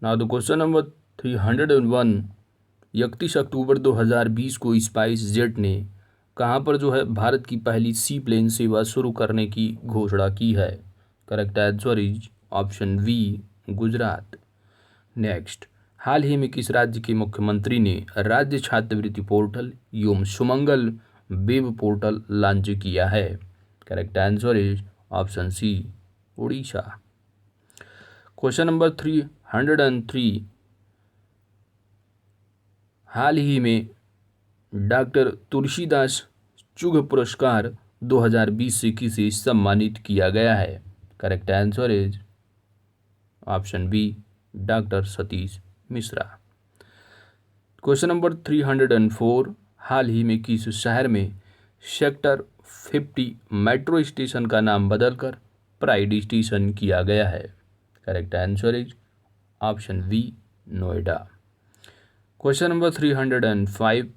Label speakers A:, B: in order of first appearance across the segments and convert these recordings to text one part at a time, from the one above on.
A: Now the question number 301, 31 अक्टूबर 2020 को spice jet ने कहाँ पर जो है भारत की पहली सी प्लेन सेवा शुरू करने की घोषणा की है? Correct answer is option B, Gujarat. Next, हाल ही में किस राज्य के मुख्यमंत्री ने राज्य छात्रवृत्ति पोर्टल एवं सुमंगल वेब पोर्टल लॉन्च किया है? Correct answer is option C, Orissa. Question number 303, हाल ही में डॉक्टर तुलसीदास चुघ पुरस्कार 2020 से किसे सम्मानित किया गया है? Correct answer is option B, doctor Satish Mishra. Question number 304, हाल ही में किस शहर में सेक्टर 50 मेट्रो स्टेशन का नाम बदलकर प्राइड स्टेशन किया गया है? Correct answer is option B, Noida. Question number 305,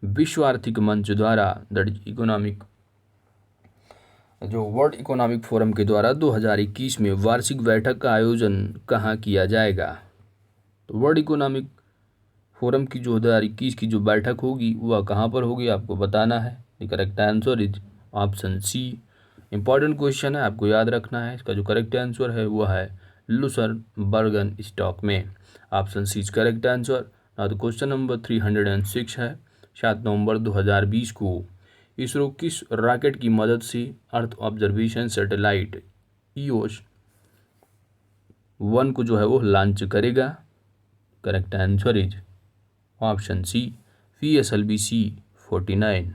A: विश्व आर्थिक मंच द्वारा वर्ल्ड इकोनॉमिक फोरम के द्वारा 2021 में वार्षिक बैठक का आयोजन कहाँ किया जाएगा? तो वर्ल्ड इकोनॉमिक फोरम की जो 2021 की जो बैठक होगी वह कहाँ पर होगी आपको बताना है। The correct answer is option C. Important question है, आपको याद रखना है। इसका जो करेक्ट आंसर है वह है लुसरबर्गन स्टॉक में। Option C is correct answer. Now the question number 306 है, 7 नवंबर 2020 को इसरो किस रॉकेट की मदद से अर्थ ऑब्जर्वेशन सैटेलाइट EOS-1 को जो है वो लॉन्च करेगा? Correct answer is option C, PSLV-C49।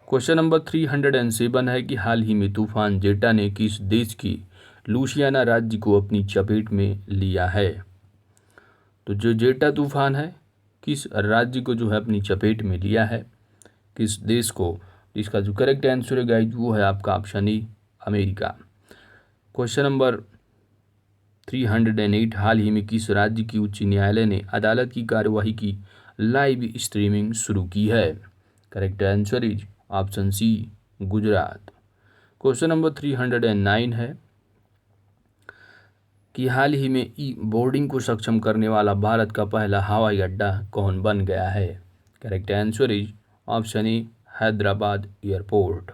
A: Question number 307 है कि हाल ही में तूफान जेटा ने किस देश की लुसियाना राज्य को अपनी चपेट में लिया है? तो जो जेटा तूफान है किस राज्य को जो है अपनी चपेट में लिया है, किस देश को? इसका जो करेक्ट आंसर है गाइज वो है आपका option E, America. Question number 308, हाल ही में किस राज्य की उच्च न्यायालय ने अदालत की कार्यवाही की लाइव स्ट्रीमिंग शुरू की है? Correct answer is option C, Gujarat. Question number 309 है कि हाल ही में ई बोर्डिंग को सक्षम करने वाला भारत का पहला हवाई अड्डा कौन बन गया है? Correct answer is option A, Hyderabad airport.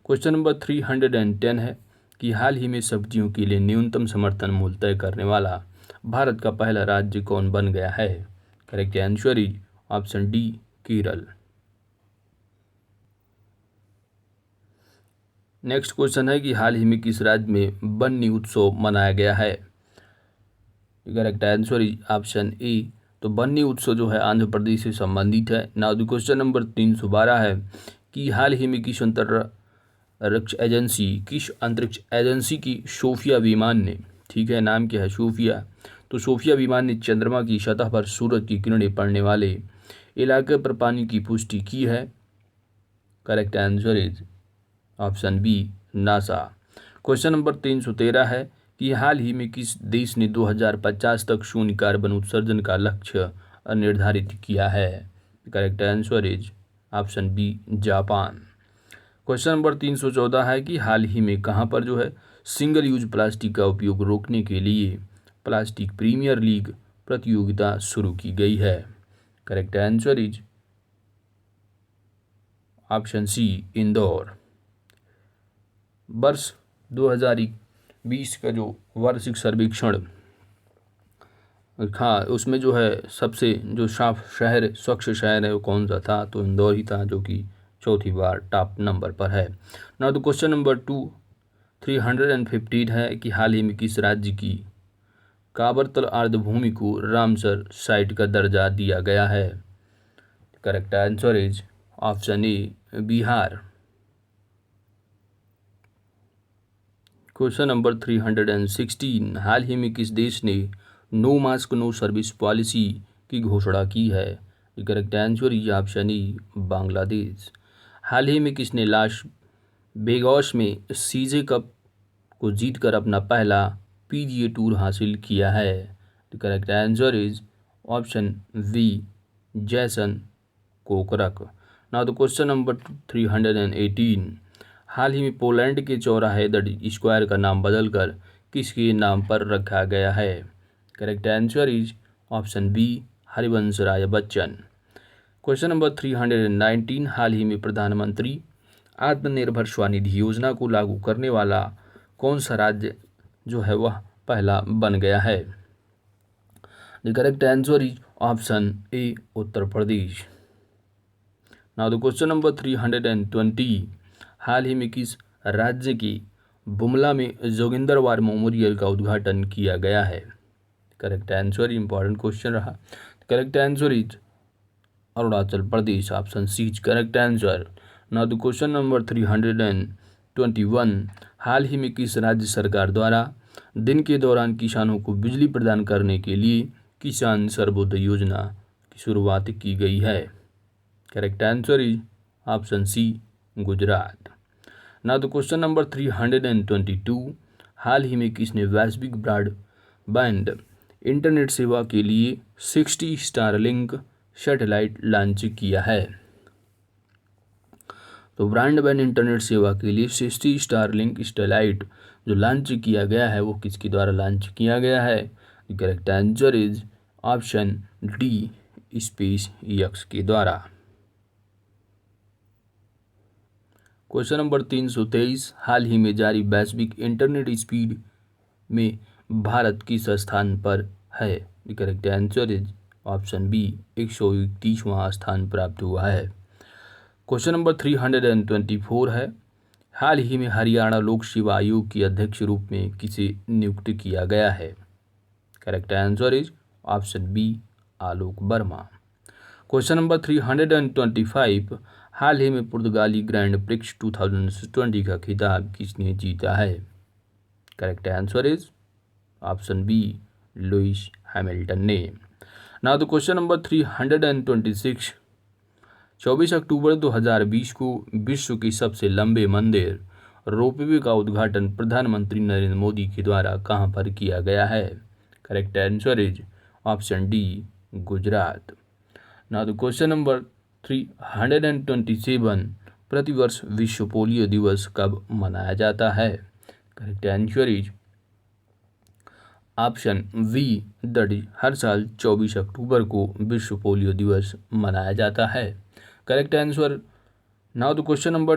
A: Question number 310 है कि हाल ही में सब्जियों के लिए न्यूनतम समर्थन मूल्य तय करने वाला भारत का पहला राज्य कौन बन गया है? Correct answer is option D, Kerala. Next question है कि हाल ही में किस राज्य में बन्नी उत्सव मनाया गया है? करेक्ट आंसर इज ऑप्शन ए। तो बन्नी उत्सव जो है आंध्र प्रदेश से संबंधित है। नाउ द क्वेश्चन नंबर 312 है कि हाल ही में किस अंतरिक्ष एजेंसी की सोफिया विमान ने, ठीक है नाम क्या है, सोफिया, तो सोफिया विमान ने चंद्रमा की सतह पर सूरज की किरणें पड़ने वाले इलाके पर पानी की पुष्टि की है? Correct answer is option B, NASA. Question number 313 है कि हाल ही में किस देश ने 2050 तक शून्य कार्बन उत्सर्जन का लक्ष्य निर्धारित किया है? Correct answer is option B, Japan. Question number 314 है कि हाल ही में कहाँ पर जो है सिंगल यूज प्लास्टिक का उपयोग रोकने के लिए प्लास्टिक प्रीमियर लीग प्रतियोगिता शुरू की गई है? Correct answer is option C, Indore. वर्ष 2020 का जो वार्षिक सर्वेक्षण, हाँ उसमें जो है सबसे जो साफ शहर, स्वच्छ शहर है वो कौन सा था? तो इंदौर ही था, जो कि चौथी बार टॉप नंबर पर है। नाउ द क्वेश्चन नंबर 315 है कि हाल ही में किस राज्य की काबरतल आर्द्रभूमि को रामसर साइट का दर्जा दिया गया है? Correct answer is option A, Bihar. Question number 316, हाल ही में किस देश ने no mask no service policy की घोषणा की है? Correct answer is option E, Bangladesh. हाल ही में किसने लास वेगास में सीजे कप को जीतकर अपना पहला PGA टूर हासिल किया है? Correct answer is option B, Jason Kokrak. Now the question number 318, हाल ही में पोलैंड के चौराहे द स्क्वायर का नाम बदलकर किसके नाम पर रखा गया है? Correct answer is option B Harivansh Rai Bachchan. Question number 319, हाल ही में प्रधानमंत्री आत्मनिर्भर स्वनिधि योजना को लागू करने वाला कौन सा राज्य जो है वह पहला बन गया है? The correct answer is option A Uttar Pradesh. Now the question number 320, हाल ही में किस राज्य की बुमला में जोगिंदरवार मेमोरियल का उद्घाटन किया गया है? करेक्ट आंसर, इंपॉर्टेंट क्वेश्चन रहा। Correct answer is Arunachal Pradesh, option C is correct answer. Now the question number 321, हाल ही में किस राज्य सरकार द्वारा दिन के दौरान किसानों को बिजली प्रदान करने के लिए किसान सर्वोदय योजना की शुरुआत की गई है? Correct answer is option C Gujarat. Now the question number 322, हाल ही में किसने वैश्विक ब्रॉडबैंड इंटरनेट सेवा के लिए 60 स्टारलिंक सैटेलाइट लॉन्च किया है? तो ब्रॉडबैंड इंटरनेट सेवा के लिए 60 स्टारलिंक सैटेलाइट जो लॉन्च किया गया है वो किसके द्वारा लॉन्च किया गया है? Correct answer is option D space x के द्वारा। क्वेश्चन नंबर 323, हाल ही में जारी वैश्विक इंटरनेट स्पीड में भारत किस स्थान पर है? Correct answer is option B 131वां स्थान प्राप्त हुआ है। क्वेश्चन नंबर 324 है, हाल ही में हरियाणा लोक सेवा आयोग के अध्यक्ष रूप में किसे नियुक्त किया गया है? Correct answer is option B Alok Verma. Question number 325, हाल ही में पुर्तगाली ग्रैंड प्रिक्स 2020 का खिताब किसने जीता है? Correct answer is option B Lewis Hamilton ने। नाउ द क्वेश्चन नंबर 326, 24 अक्टूबर 2020 को विश्व के सबसे लंबे मंदिर रोपवे का उद्घाटन प्रधानमंत्री नरेंद्र मोदी के द्वारा कहां पर किया गया है? Correct answer is option D Gujarat. Now the question number 327, प्रतिवर्ष विश्व पोलियो दिवस कब मनाया जाता है? Correct answer is option B that is हर साल 24 अक्टूबर को विश्व पोलियो दिवस मनाया जाता है। Correct answer. Now the question number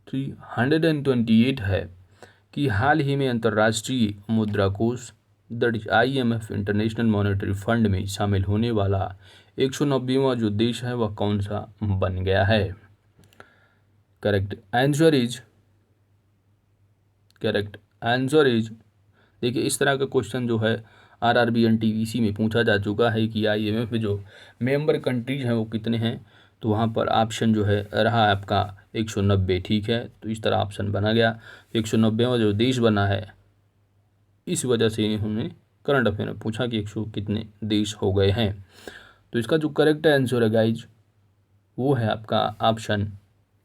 A: 328 है कि हाल ही में अंतर्राष्ट्रीय मुद्रा कोष that is IMF international monetary fund में शामिल होने वाला 190वां जो देश है वह कौन सा बन गया है? करेक्ट आंसर इज देखिए, इस तरह का क्वेश्चन जो है RRB NTPC में पूछा जा चुका है कि IMF में जो मेंबर कंट्रीज हैं वो कितने हैं, तो वहाँ पर ऑप्शन जो है रहा आपका 190। ठीक है, तो इस तरह ऑप्शन बना गया। 190वां जो देश बना है, इस वजह से इन्होंने करंट अफेयर में पूछा कि 100 कितने देश हो गए हैं। तो इसका जो करेक्ट आंसर है गाइज वो है आपका ऑप्शन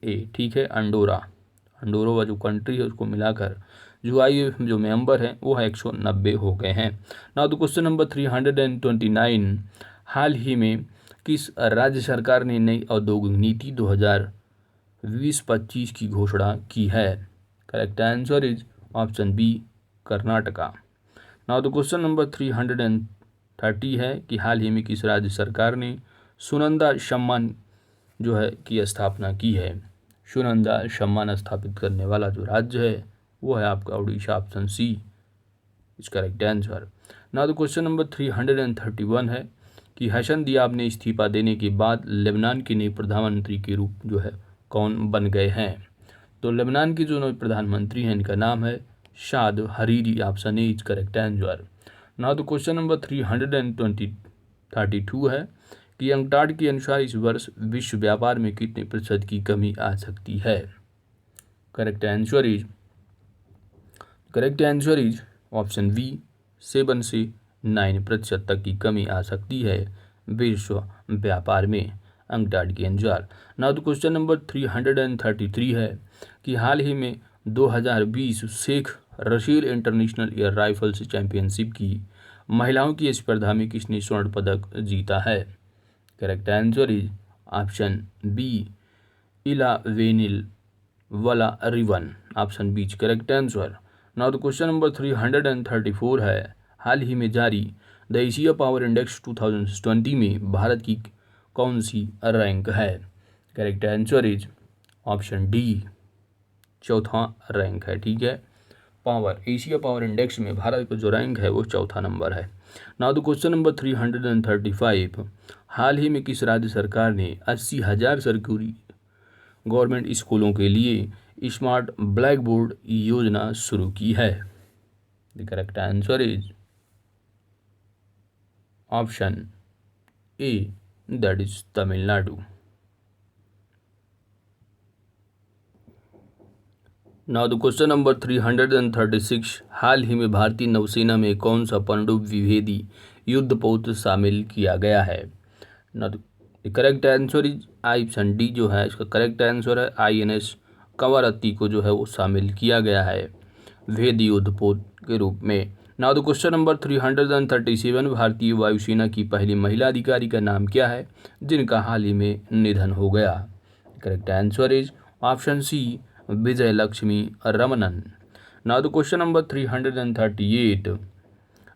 A: ए। ठीक है, अंडोरा जो कंट्री है उसको मिलाकर जो IMF जो मेंबर हैं वो है 190 हो गए हैं। नाउ द क्वेश्चन नंबर 329, हाल ही में किस राज्य सरकार ने नई औद्योगिक नीति 2020-25 की घोषणा की है? Correct answer is option B Karnataka. Now the question number 330 है कि हाल ही में किस राज्य सरकार ने सुनंदा सम्मान जो है की स्थापना की है? सुनंदा सम्मान स्थापित करने वाला जो राज्य है वो है आपका Orissa, option C is correct answer. Now the question number 331 है कि हसन दियाब ने इस्तीफा देने के बाद लेबनान के नए प्रधानमंत्री के रूप जो है कौन बन गए हैं? तो लेबनान के जो नए प्रधानमंत्री हैं इनका नाम है Saad Hariri, option A is correct answer. Now the question number 332 है कि अंकटाड के अनुसार इस वर्ष विश्व व्यापार में कितने प्रतिशत की कमी आ सकती है? Correct answer is option B 7 से 9% तक की कमी आ सकती है विश्व व्यापार में अंकटाड के अनुसार। नाउ द क्वेश्चन नंबर 333 है कि हाल ही में 2020 Sheikh Rashid international air rifles championship की महिलाओं की स्पर्धा में किसने स्वर्ण पदक जीता है? Correct answer is option B Elavenil Valarivan, option B correct answer. Now the question number 334 है हाल ही में जारी द एशिया पावर इंडेक्स 2020 में भारत की कौन सी रैंक है? Correct answer is option D, चौथा रैंक है। ठीक है, पावर एशिया पावर इंडेक्स में भारत का जो रैंक है वो चौथा नंबर है। नाउ द क्वेश्चन नंबर 335, हाल ही में किस राज्य सरकार ने 80,000 सरकारी गवर्नमेंट स्कूलों के लिए स्मार्ट ब्लैक बोर्ड योजना शुरू की है? The correct answer is option A, that is Tamil Nadu. Now the question number 336, हाल ही में भारतीय नौसेना में कौन सा पनडुब्बी विभेदी युद्धपोत शामिल किया गया है? Now the correct answer is option D, जो है इसका करेक्ट आंसर है INS कवरत्ती को जो है वो शामिल किया गया है विभेदी युद्धपोत के रूप में। नाउ द क्वेश्चन नंबर 337, भारतीय वायुसेना की पहली महिला अधिकारी का नाम क्या है जिनका हाल ही में निधन हो गया? Correct answer is option C, Vijay Lakshmi Ramanan. Now the question number 338,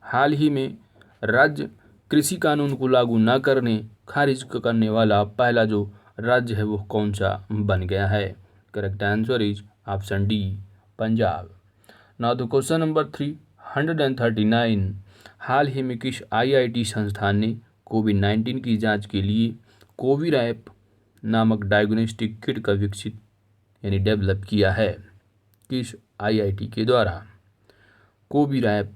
A: हाल ही में राज्य कृषि कानून को लागू न करने खारिज करने वाला पहला जो राज्य है वो कौन सा बन गया है? Correct answer is option D, Punjab. Now the question number 339, हाल ही में किस IIT संस्थान ने कोविड-19 की जांच के लिए कोविरैप नामक डायग्नोस्टिक किट का विकसित यानी डेवलप किया है? किस IIT के द्वारा कोविरैप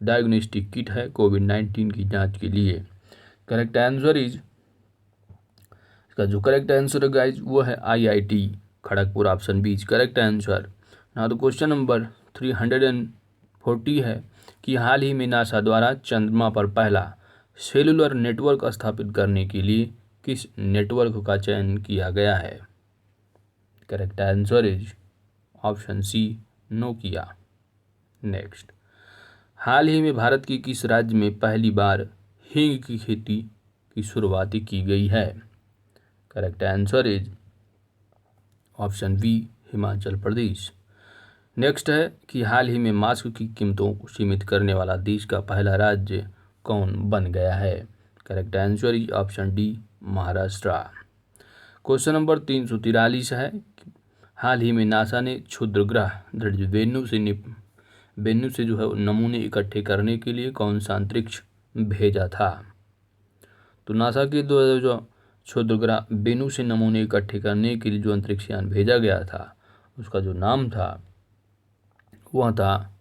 A: डायग्नोस्टिक किट है कोविड-19 की जांच के लिए? करेक्ट आंसर इज, इसका जो करेक्ट आंसर है गाइज वो है IIT Kharagpur, option B is correct answer. Now the question number 340 है कि हाल ही में नासा द्वारा चंद्रमा पर पहला सेलुलर नेटवर्क स्थापित करने के लिए किस नेटवर्क का चयन किया गया है? Correct answer is option C, Nokia. Next, हाल ही में भारत के किस राज्य में पहली बार हींग की खेती की शुरुआत की गई है? Correct answer is option B, Himachal Pradesh. Next है कि हाल ही में मास्क की कीमतों को सीमित करने वाला देश का पहला राज्य कौन बन गया है? Correct answer is option D, Maharashtra. Question number 343 है, हाल ही में नासा ने क्षुद्रग्रह वेन्यू से जो है नमूने इकट्ठे करने के लिए कौन सा अंतरिक्ष भेजा था? तो नासा के जो क्षुद्रग्रह वेन्यू से नमूने इकट्ठे करने के लिए जो अंतरिक्ष यान भेजा गया था उसका जो नाम था वह था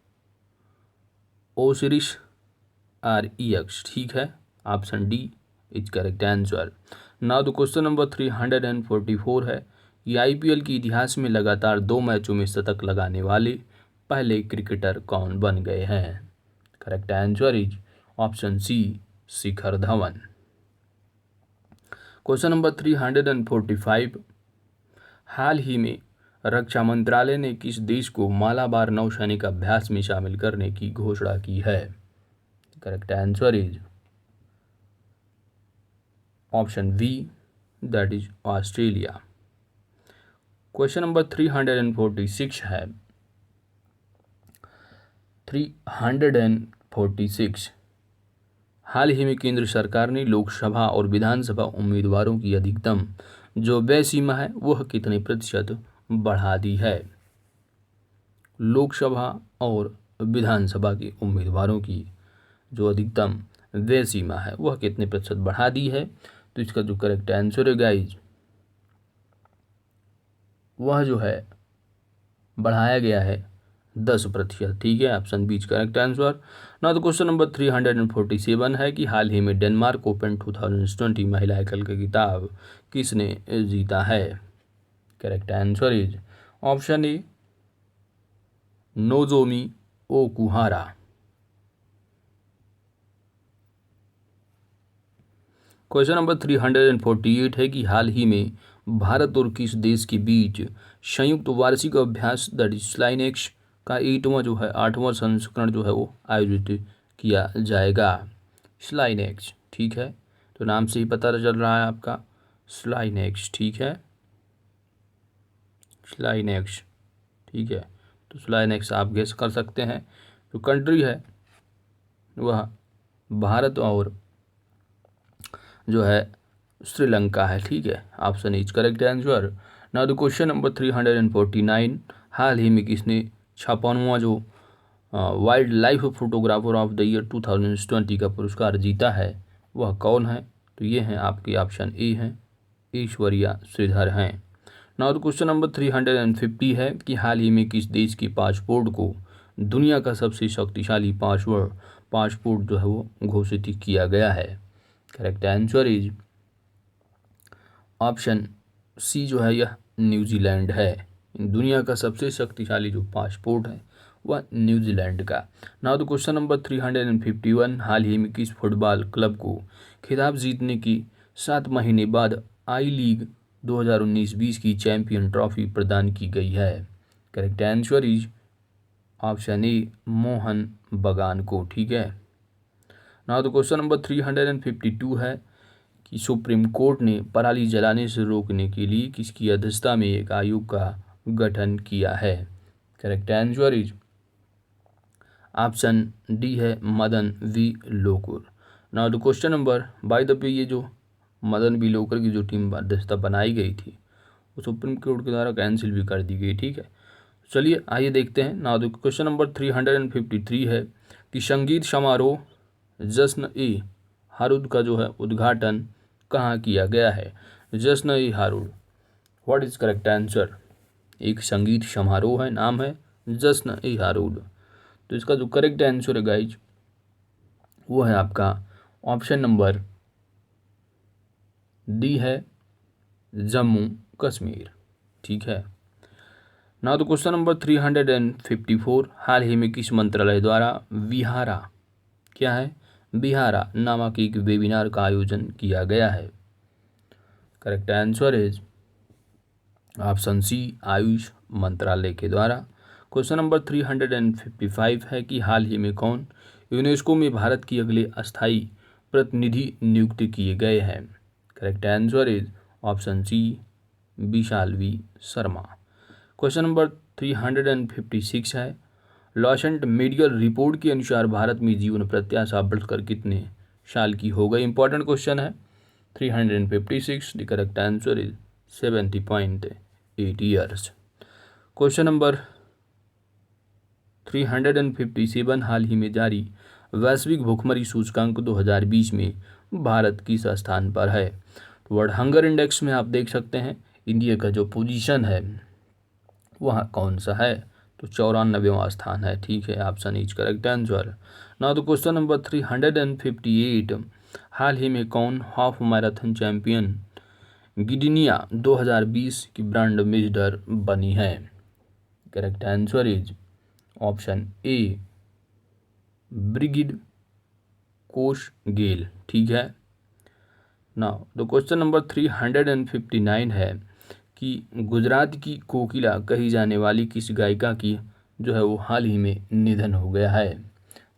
A: ओसिरिस REX। ठीक है, option D is correct answer. Now the question number 344 है कि IPL के इतिहास में लगातार 2 मैचों में शतक लगाने वाले पहले क्रिकेटर कौन बन गए हैं? Correct answer is option C, Shikhar Dhawan. Question number 345, हाल ही में रक्षा मंत्रालय ने किस देश को मालाबार नौसैनिक अभ्यास में शामिल करने की घोषणा की है? Correct answer is option B, that is Australia. Question number 346 है, 346, हाल ही में केंद्र सरकार ने लोकसभा और विधानसभा उम्मीदवारों की अधिकतम जो व्यय सीमा है वह कितने प्रतिशत बढ़ा दी है? लोकसभा और विधानसभा के उम्मीदवारों की जो अधिकतम व्यय सीमा है वह कितने प्रतिशत बढ़ा दी है? तो इसका जो करेक्ट आंसर है गाइज वह जो है बढ़ाया गया है 10%। ठीक है, ऑप्शन बी करेक्ट आंसर। ना तो क्वेश्चन नंबर 347 है कि हाल ही में डेनमार्क ओपन 2020 महिला एकल का खिताब किसने जीता है? Correct answer is option A, Nozomi Okuhara. Question number 348 है कि हाल ही में भारत और किस देश के बीच संयुक्त वार्षिक अभ्यास दैट इज स्लाइनेक्स का 8वां संस्करण जो है वो आयोजित किया जाएगा? स्लाइनेक्स। ठीक है, तो नाम से ही पता चल रहा है आपका स्लाइनेक्स। ठीक है, स्लाइनेक्स। ठीक है, तो स्लाइनेक्स आप गेस कर सकते हैं। जो कंट्री है वह भारत और जो है श्रीलंका है। ठीक है, option is correct answer. Now the question number 349, हाल ही में किसने 56वां जो wild life photographer of the year 2020 का पुरस्कार जीता है, वह कौन है? तो ये हैं आपके ऑप्शन ए हैं, ऐश्वर्या श्रीधर हैं। नाउ द क्वेश्चन नंबर 350 है कि हाल ही में किस देश के पासपोर्ट को दुनिया का सबसे शक्तिशाली पासपोर्ट जो है वो घोषित किया गया है? Correct answer is option C जो है यह न्यूजीलैंड है। दुनिया का सबसे शक्तिशाली जो पासपोर्ट है वह न्यूजीलैंड का। नाउ द क्वेश्चन नंबर 351, हाल ही में किस फुटबॉल क्लब को खिताब जीतने की 7 महीने बाद आई लीग 2019-20 की चैंपियन ट्रॉफी प्रदान की गई है? करेक्ट आंसर इज ऑप्शन ए मोहन बगान को। ठीक है, नाउ द क्वेश्चन नंबर 352 है कि सुप्रीम कोर्ट ने पराली जलाने से रोकने के लिए किसकी अध्यक्षता में एक आयोग का गठन किया है? Correct answer is option D है Madan B Lokur. Now the question number, by the way ये जो मदन वी लोकुर की जो टीम अध्यक्षता बनाई गई थी वो सुप्रीम कोर्ट के द्वारा कैंसिल भी कर दी गई। ठीक है, चलिए आइए देखते हैं। नाउ द क्वेश्चन नंबर 353 है कि संगीत समारोह जश्न ए हारुद का जो है उद्घाटन कहाँ किया गया है? जश्न ए हारुद, व्हाट इज करेक्ट आंसर? एक संगीत समारोह है, नाम है जश्न ए हारुद। तो इसका जो करेक्ट आंसर है गाइज वो है आपका ऑप्शन नंबर डी है जम्मू कश्मीर। ठीक है, नाउ द क्वेश्चन नंबर 354, हाल ही में किस मंत्रालय द्वारा विहारा क्या है बिहारा नामक एक वेबिनार का आयोजन किया गया है? Correct answer is option C AYUSH मंत्रालय के द्वारा। क्वेश्चन नंबर 355 है कि हाल ही में कौन यूनेस्को में भारत की अगले अस्थायी प्रतिनिधि नियुक्त किए गए हैं? Correct answer is option C Vishal V Sharma. Question number 356 है, लॉसेंट मेडिकल रिपोर्ट के अनुसार भारत में जीवन प्रत्याशा बढ़कर कितने साल की हो गई? इंपॉर्टेंट क्वेश्चन है 356। The correct answer is 70.8 years. Question number 357, हाल ही में जारी वैश्विक भुखमरी सूचकांक 2020 में भारत किस स्थान पर है? वर्ल्ड हंगर इंडेक्स में आप देख सकते हैं इंडिया का जो पोजीशन है वह कौन सा है? तो 94वां स्थान है। ठीक है, option is correct answer. Now the question number 358, हाल ही में कौन हाफ मैराथन चैंपियन गिडिनिया 2020 की ब्रांड एम्बेसडर बनी है? Correct answer is option A Brigid Kosgei. ठीक है, नाउ द क्वेश्चन नंबर 359 है कि गुजरात की कोकिला कही जाने वाली किस गायिका की जो है वो हाल ही में निधन हो गया है?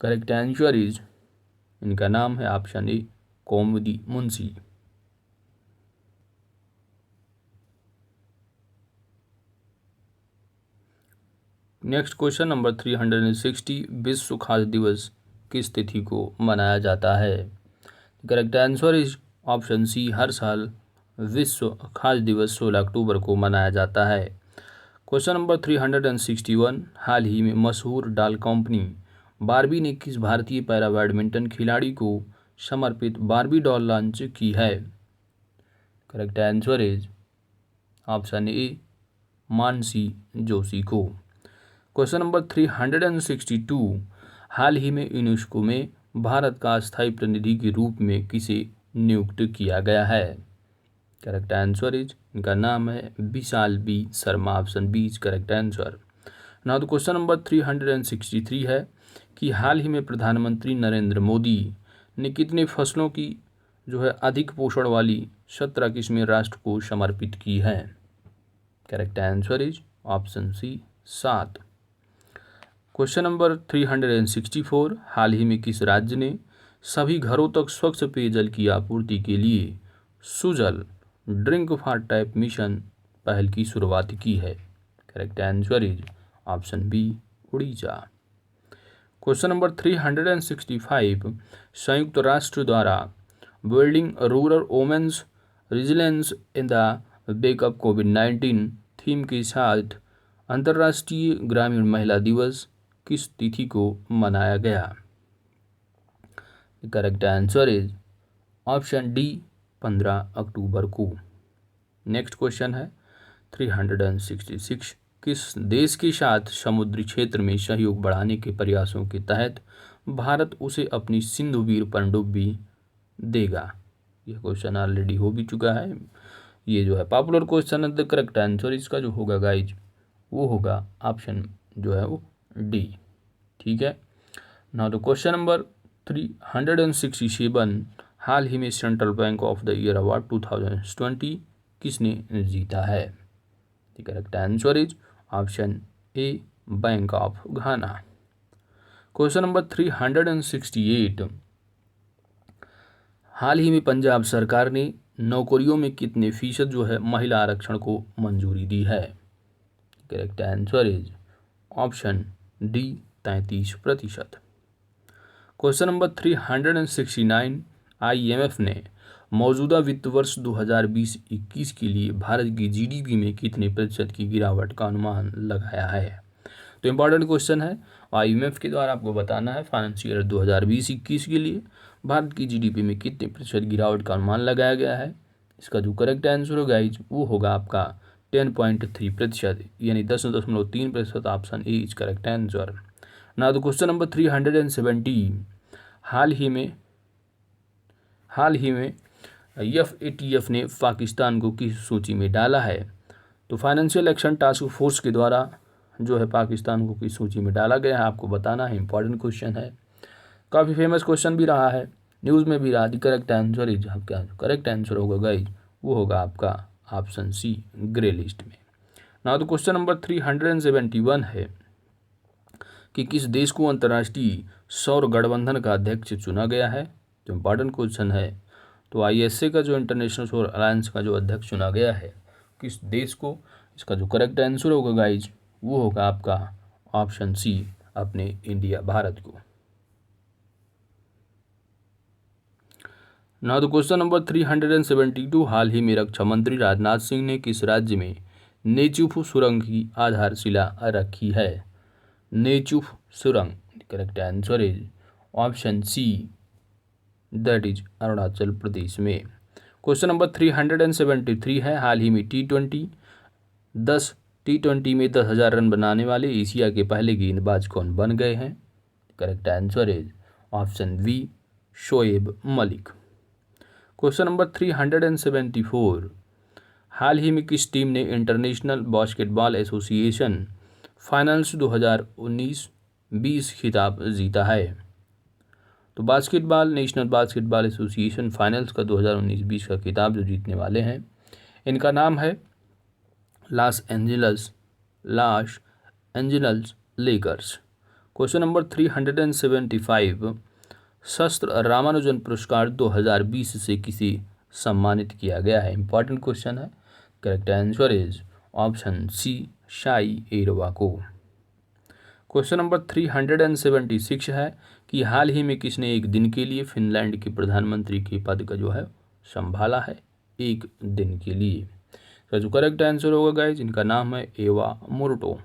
A: करेक्ट आंसर इज इनका नाम है option A Kaumudi Munshi. Next question number 360, विश्व खाद्य दिवस किस तिथि को मनाया जाता है? Correct answer is option C हर साल विश्व खाद्य दिवस 16 अक्टूबर को मनाया जाता है। क्वेश्चन नंबर 361, हाल ही में मशहूर डॉल कंपनी बारबी ने किस भारतीय पैरा बैडमिंटन खिलाड़ी को समर्पित बारबी डॉल लॉन्च की है? Correct answer is option A Mansi Joshi को। क्वेश्चन नंबर 362, हाल ही में यूनेस्को में भारत का स्थायी प्रतिनिधि के रूप में किसे नियुक्त किया गया है? करेक्ट आंसर इज इनका नाम है Vishal B Sharma. Option B is correct answer. Now the question number 363 है कि हाल ही में प्रधानमंत्री नरेंद्र मोदी ने कितने फसलों की जो है अधिक पोषण वाली 17 किस्में राष्ट्र को समर्पित की है? Correct answer is option C 7। Question number 364, हाल ही में किस राज्य ने सभी घरों तक स्वच्छ पेयजल की आपूर्ति के लिए Sujal drink for tap mission पहल की शुरुआत की है? Correct answer is option B Orissa. Question number 365 संयुक्त राष्ट्र द्वारा building rural women's resilience in the wake of कोविड-19 थीम के साथ अंतर्राष्ट्रीय ग्रामीण महिला दिवस किस तिथि को मनाया गया? Correct answer is option D 15 अक्टूबर को। नेक्स्ट क्वेश्चन है 366 किस देश के साथ समुद्री क्षेत्र में सहयोग बढ़ाने के प्रयासों के तहत भारत उसे अपनी सिंधु वीर पनडुब्बी देगा? यह क्वेश्चन ऑलरेडी हो भी चुका है, ये जो है पॉपुलर क्वेश्चन है। द करेक्ट आंसर इसका जो होगा गाइज वो होगा ऑप्शन जो है वो डी। ठीक है, नाउ द क्वेश्चन नंबर 367 हाल ही में central bank of the year award 2020 किसने जीता है? The correct answer is option A bank of Ghana. Question number 368 हाल ही में पंजाब सरकार ने नौकरियों में कितने फीसद जो है महिला आरक्षण को मंजूरी दी है? Correct answer is option D 33%। Question number 369 IMF ने मौजूदा वित्त वर्ष 2020-21 के लिए भारत की GDP में कितने प्रतिशत की गिरावट का अनुमान लगाया है? तो इम्पॉर्टेंट क्वेश्चन है, IMF के द्वारा आपको बताना है फाइनेंशियल ईयर 2020-21 के लिए भारत की GDP में कितने प्रतिशत गिरावट का अनुमान लगाया गया है। इसका जो करेक्ट आंसर होगा वो होगा आपका 10.3%, यानी 10.3%। Option A is correct answer. ना तो क्वेश्चन नंबर 370 हाल ही में FATF ने पाकिस्तान को किस सूची में डाला है? तो फाइनेंशियल एक्शन टास्क फोर्स के द्वारा जो है पाकिस्तान को किस सूची में डाला गया है आपको बताना है। इंपॉर्टेंट क्वेश्चन है, काफ़ी फेमस क्वेश्चन भी रहा है, न्यूज़ में भी रहा। दी करेक्ट आंसर इज आपका करेक्ट आंसर होगा गाइज वो होगा आपका ऑप्शन सी ग्रे लिस्ट में। ना तो क्वेश्चन नंबर 371 है कि किस देश को अंतर्राष्ट्रीय सौर गठबंधन का अध्यक्ष चुना गया है? तो इम्पॉर्टेंट क्वेश्चन है, तो ISA का जो इंटरनेशनल सौर अलायंस का जो अध्यक्ष चुना गया है किस देश को? इसका जो करेक्ट आंसर होगा गाइज वो होगा आपका ऑप्शन सी अपने इंडिया भारत को। ना तो क्वेश्चन नंबर 372 हाल ही में रक्षा मंत्री राजनाथ सिंह ने किस राज्य में नेचुफ सुरंग की आधारशिला रखी है? नेचुफ सुरंग, correct answer is option C that is Arunachal Pradesh में। क्वेश्चन नंबर 373 है हाल ही में T20 में 10,000 रन बनाने वाले एशिया के पहले गेंदबाज कौन बन गए हैं? Correct answer is option B Shoaib Malik. Question number 374 हाल ही में किस टीम ने इंटरनेशनल बास्केटबॉल एसोसिएशन फाइनल्स 2019-20 खिताब जीता है? तो नेशनल बास्केटबॉल एसोसिएशन फाइनल्स का 2019-20 का खिताब जो जीतने वाले हैं इनका नाम है Los Angeles Lakers. Question number 375 शस्त्र रामानुजन पुरस्कार 2020 से किसे सम्मानित किया गया है? इंपॉर्टेंट क्वेश्चन है, correct answer is option C शाई एरवा को। क्वेश्चन नंबर 376 है कि हाल ही में किसने एक दिन के लिए फिनलैंड के प्रधानमंत्री के पद का जो है संभाला है? एक दिन के लिए। तो जो करेक्ट आंसर होगा गाइज इनका नाम है एवा मोर्टो।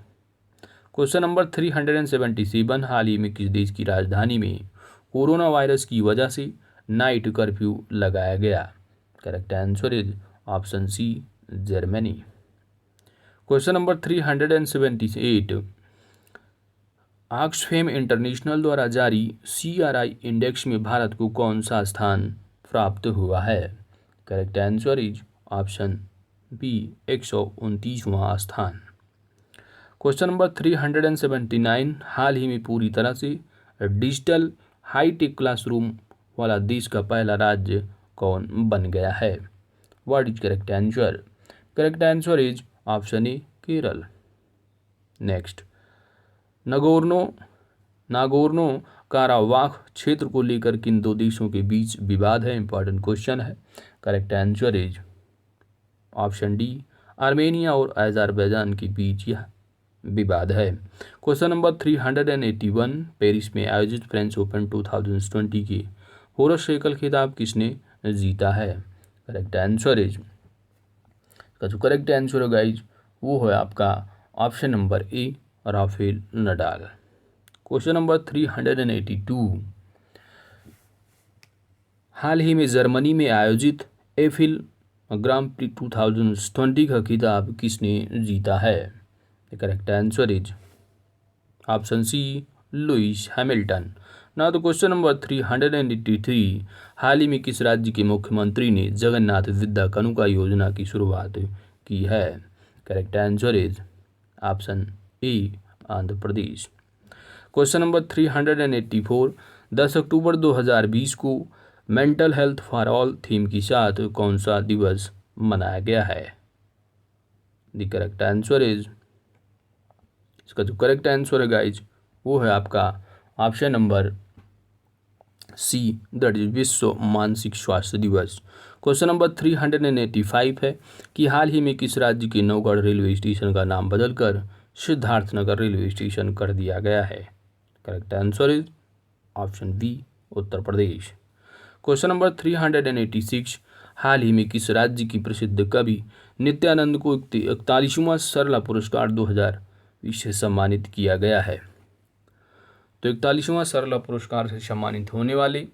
A: क्वेश्चन नंबर 377 हाल ही में किस देश की राजधानी में कोरोना वायरस की वजह से नाइट कर्फ्यू लगाया गया? Correct answer is option C Germany. Question number 378 Oxfam international द्वारा जारी CRI इंडेक्स में भारत को कौन सा स्थान प्राप्त हुआ है? Correct answer is option B 129वां स्थान। क्वेश्चन नंबर 379 हाल ही में पूरी तरह से डिजिटल हाईटेक क्लासरूम वाला देश का पहला राज्य कौन बन गया है? What is correct answer? Correct answer is option A Kerala. Next, Nagorno Karabakh क्षेत्र को लेकर किन दो देशों के बीच विवाद है? इंपॉर्टेंट क्वेश्चन है, correct answer is option D Armenia और अज़रबैजान के बीच यह विवाद है। क्वेश्चन नंबर 381, पेरिस में आयोजित फ्रेंच ओपन 2020 के होरस शेकल खिताब किसने जीता है? करेक्ट आंसर इज, का जो करेक्ट आंसर है गाइज वो है आपका option number A, Rafael Nadal. Question number 382, हाल ही में जर्मनी में आयोजित एफिल ग्रां प्री 2020 का खिताब किसने जीता है? Correct answer is option C, Lewis Hamilton. ना तो क्वेश्चन नंबर 383, हाल ही में किस राज्य के मुख्यमंत्री ने जगन्नाथ विद्या कानुका योजना की शुरुआत की है? Correct answer is option A, Andhra Pradesh. Question number 384, 10 अक्टूबर 2020 को mental health for all theme के साथ कौन सा दिवस मनाया गया है? द करेक्ट आंसर इज, इसका जो करेक्ट आंसर है गाइज वो है आपका option number C, that is विश्व मानसिक स्वास्थ्य दिवस। क्वेश्चन नंबर 385 है कि हाल ही में किस राज्य के नौगढ़ रेलवे स्टेशन का नाम बदलकर सिद्धार्थनगर रेलवे स्टेशन कर दिया गया है? Correct answer is option B, Uttar Pradesh. Question number 386, हाल ही में किस राज्य की प्रसिद्ध कवि नित्यानंद को 41वां सरला पुरस्कार 2020 से सम्मानित किया गया है? तो 41वां सरला पुरस्कार से सम्मानित होने वाले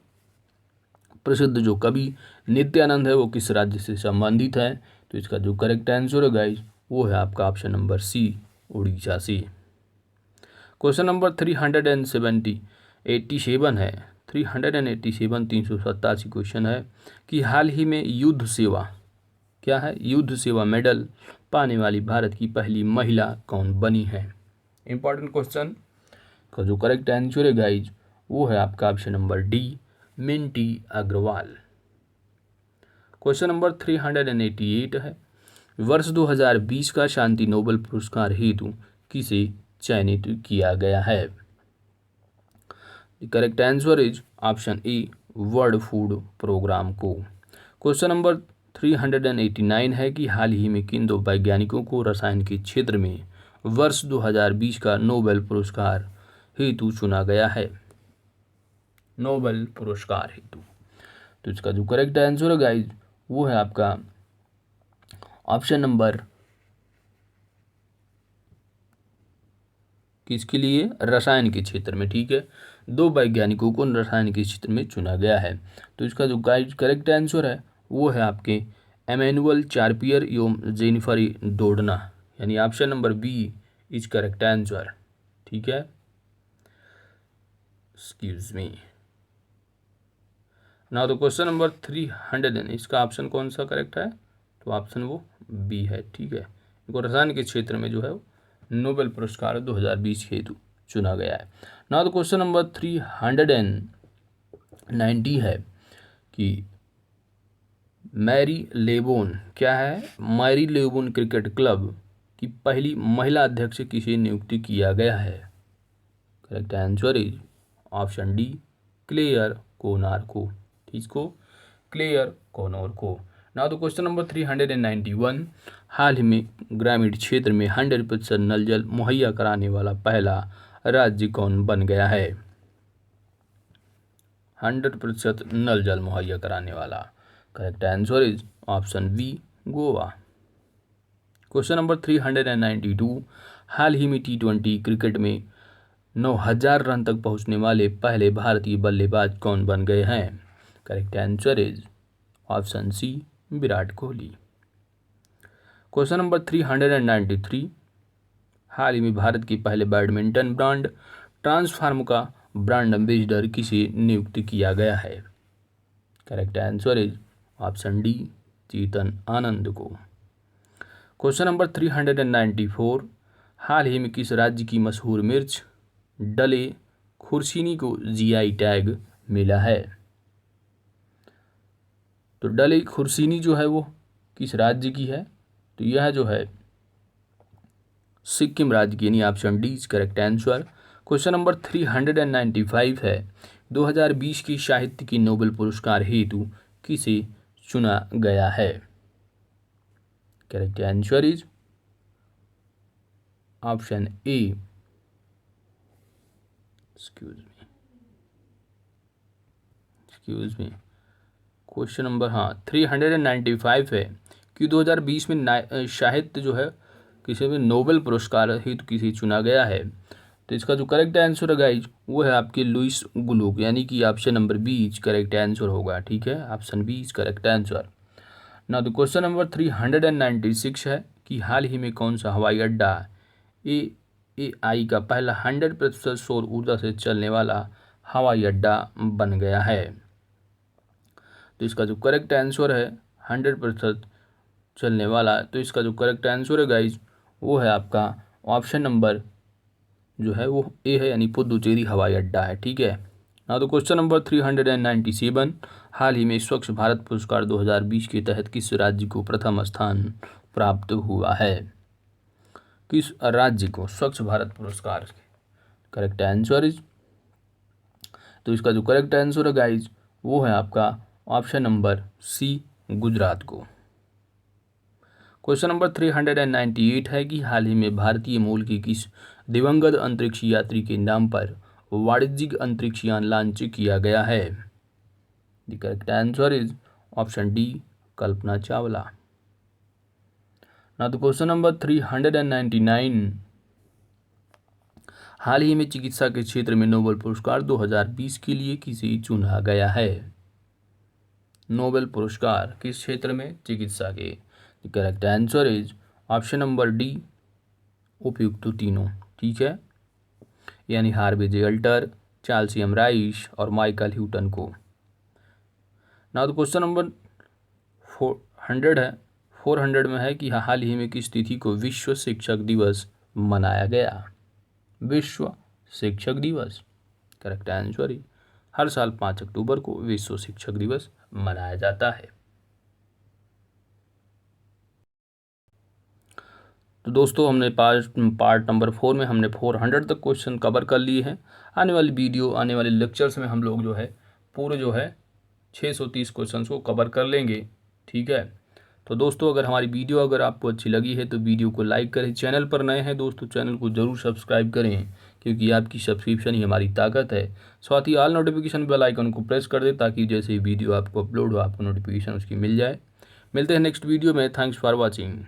A: प्रसिद्ध जो कवि नित्यानंद है वो किस राज्य से संबंधित है? तो इसका जो करेक्ट आंसर है गाइज वो है आपका ऑप्शन नंबर सी, उड़ीसा से। क्वेश्चन नंबर 387 है, 387 क्वेश्चन है कि हाल ही में युद्ध सेवा, क्या है, युद्ध सेवा मेडल पाने वाली भारत की पहली महिला कौन बनी है? इंपॉर्टेंट क्वेश्चन का जो करेक्ट आंसर है गाइज वो है आपका option number D, Minty Agarwal. Question number 388 है, वर्ष 2020 का शांति नोबेल पुरस्कार हेतु किसे चयनित किया गया है? Correct answer is option A, world food programme को। क्वेश्चन नंबर 389 है कि हाल ही में किन दो वैज्ञानिकों को रसायन के क्षेत्र में वर्ष 2020 का नोबेल पुरस्कार हेतु चुना गया है? नोबेल पुरस्कार हेतु, तो इसका जो करेक्ट आंसर है गाइज वो है आपका ऑप्शन नंबर, किसके लिए? रसायन के क्षेत्र में, ठीक है। दो वैज्ञानिकों को रसायन के क्षेत्र में चुना गया है, तो इसका जो गाइड करेक्ट आंसर है वो है आपके एमेनुअल चार्पियर एवं जेनिफर डोडना, यानी option number B is correct answer, ठीक है। Excuse me. ना तो क्वेश्चन नंबर 300, इसका ऑप्शन कौन सा करेक्ट है? तो ऑप्शन वो बी है, ठीक है। इनको रसायन के क्षेत्र में जो है नोबेल पुरस्कार 2020 हेतु चुना गया है। ना तो क्वेश्चन नंबर 390 है कि मैरी लेबोन, क्या है, मैरी लेबोन क्रिकेट क्लब की पहली महिला अध्यक्ष किसे नियुक्त किया गया है? Correct answer is option D, Clare Connor को, किसको? क्लेयर कोनोर को। ना तो क्वेश्चन नंबर 391, हाल ही में ग्रामीण क्षेत्र में 100% नल जल मुहैया कराने वाला पहला राज्य कौन बन गया है? 100% नल जल मुहैया कराने वाला, correct answer is option B, Goa. Question number 392, हाल ही में T20 क्रिकेट में 9000 रन तक पहुंचने वाले पहले भारतीय बल्लेबाज कौन बन गए हैं? Correct answer is option C, Virat Kohli. Question number 393, हाल ही में भारत के पहले बैडमिंटन ब्रांड ट्रांसफॉर्म का ब्रांड एम्बेसडर किसे नियुक्त किया गया है? Correct answer is option D, Chetan Anand को। क्वेश्चन नंबर 394, हाल ही में किस राज्य की मशहूर मिर्च डले खुर्सीनी को जीआई टैग मिला है? तो डले खुर्सीनी जो है वो किस राज्य की है? तो यह जो है सिक्किम राज्य की, यानी option D is correct answer. Question number 395 है, 2020 की साहित्य की नोबेल पुरस्कार हेतु किसे चुना गया है? Correct answer is option A, excuse me, question number 395 है कि 2020 में साहित्य जो है किसी भी नोबेल पुरस्कार हेतु किसी चुना गया है। तो इसका जो करेक्ट आंसर है गाइज वो है आपके लुइस ग्लुक, यानी कि option number B correct answer होगा। ठीक है, ऑप्शन बी करेक्ट आंसर। ना तो क्वेश्चन नंबर 396 है कि हाल ही में कौन सा हवाई अड्डा AI का पहला 100% सौर ऊर्जा से चलने वाला हवाई अड्डा बन गया है। तो इसका जो करेक्ट आंसर है 100% चलने वाला, तो इसका जो करेक्ट आंसर है गाइज वो है आपका ऑप्शन नंबर जो है वो ए है, यानी पुदुचेरी हवाई अड्डा है। ठीक है ना। तो क्वेश्चन नंबर 397, हाल ही में स्वच्छ भारत पुरस्कार 2020 के तहत किस राज्य को प्रथम स्थान प्राप्त हुआ है? किस राज्य को स्वच्छ भारत पुरस्कार? करेक्ट आंसर इज, तो इसका जो करेक्ट आंसर है गाइज वो है आपका ऑप्शन नंबर सी, गुजरात को। क्वेश्चन नंबर 398 है कि हाल ही में भारतीय मूल के किस दिवंगत अंतरिक्ष यात्री के नाम पर वाणिज्यिक अंतरिक्ष यान लॉन्च किया गया है? The correct answer is option D, Kalpana Chawla. ना तो क्वेश्चन नंबर 399, हाल ही में चिकित्सा के क्षेत्र में नोबेल पुरस्कार 2020 के लिए किसे चुना गया है? नोबेल पुरस्कार किस क्षेत्र में? चिकित्सा के। The correct answer is option number D, उपयुक्त तीनों। ठीक है, यानी हार्वे जे अल्टर, चार्ल्स एम राइस और माइकल ह्यूटन को। ना तो क्वेश्चन नंबर 400 में है कि हाल ही में किस तिथि को विश्व शिक्षक दिवस मनाया गया? विश्व शिक्षक दिवस। करेक्ट आंसर है, हर साल 5 अक्टूबर को विश्व शिक्षक दिवस मनाया जाता है। तो दोस्तों हमने पार्ट नंबर 4 में हमने 400 तक क्वेश्चन कवर कर लिए हैं। आने वाले लेक्चर्स में हम लोग जो है पूरे जो है 630 क्वेश्चंस को कवर कर लेंगे। ठीक है, तो दोस्तों अगर हमारी वीडियो अगर आपको अच्छी लगी है तो वीडियो को लाइक करें। चैनल पर नए हैं दोस्तों, चैनल को जरूर सब्सक्राइब करें, क्योंकि आपकी सब्सक्रिप्शन ही हमारी ताकत है। साथ ही ऑल नोटिफिकेशन बेल आइकन को प्रेस कर दें, ताकि जैसे ही वीडियो आपको अपलोड हो आपको नोटिफिकेशन उसकी मिल जाए। मिलते हैं नेक्स्ट वीडियो में। Thanks for watching.